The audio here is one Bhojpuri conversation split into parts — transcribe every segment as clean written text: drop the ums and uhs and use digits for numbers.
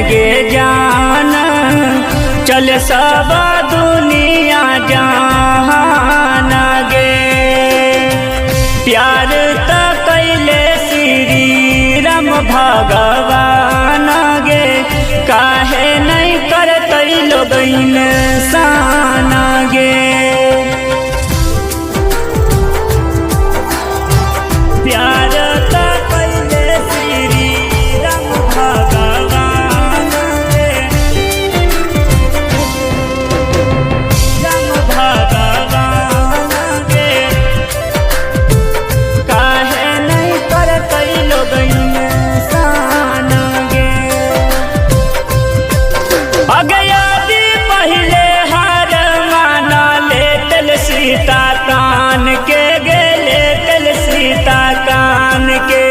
गे जान, चल सब दुनिया जहान गे। प्यार त कैले श्री राम भगवान गे, काहे नहीं करते लोग इंसान गे। प्यार त कैले श्री राम भगवान गे, राम भगवान गे, काहे नहीं करते लोग इंसान गे। अगयादी पहले हार माना लेतल सीता कान के गेले तल सीता कान के,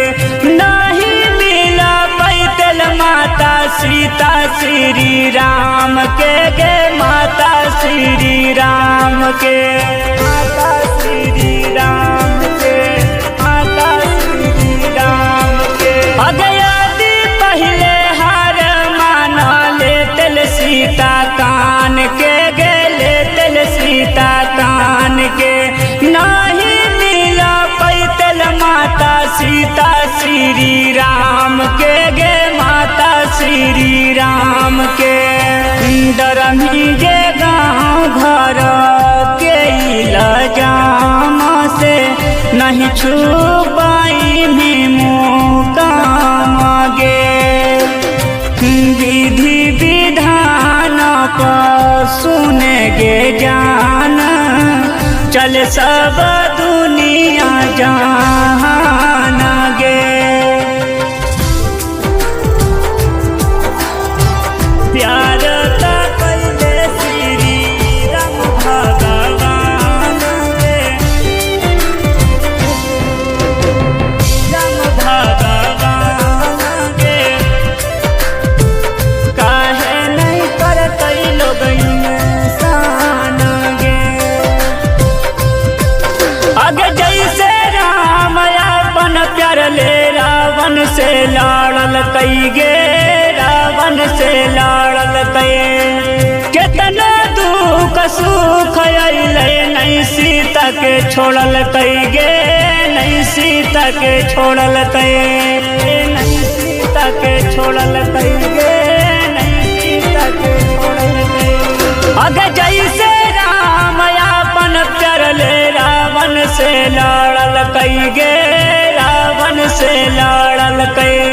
नहीं मिला पैतल माता सीता श्री राम के गे, माता श्री राम के, माता श्री राम के, माता श्री राम के। अगयादी पहले हार माना लेतल सीता कान के गेले तल सीता कान के, नहीं मिला पैतल माता सीता श्री राम के गे, माता श्री राम के। डरमी जे गाँव घर के इल्जाम से, नहीं छुपाई भी मुकाम गे। विधि विधान पर सुने गे जान, चल सब दुनिया जहान गे। प्यार त कैले श्री राम भगवान गे, राम भगवान गे, काहे नहीं करते लोग इंसान गे। अगे जैसे राम अपन प्यार ले रावण से लड़ल कई गे, रावण से लड़ल कई। कितना दुख सुख अइले नहीं सीता के छोड़ल कई गे, नहीं सीता के छोड़ल कई, नहीं सीता के छोड़ल कई गे, नहीं सीता के छोड़ल कई। अगे जैसे राम अपन प्यार ले रावण से लड़ल कई गे, रावण से लड़ल कई।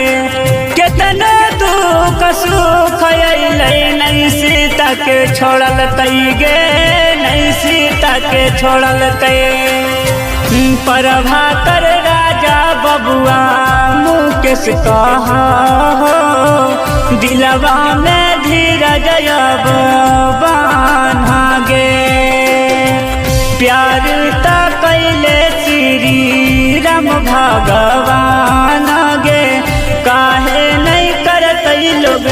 कितना दुख सुख अइले नहीं सीता के छोड़ल कई गे, नहीं सीता के छोड़ल कई। प्रभाकर राजा बबुआ मुकेश कहा हो, दिलवा में धीरज अब बान्हा गे। प्यार त कैले श्री राम भगवान गे, काहे नहीं करते लोग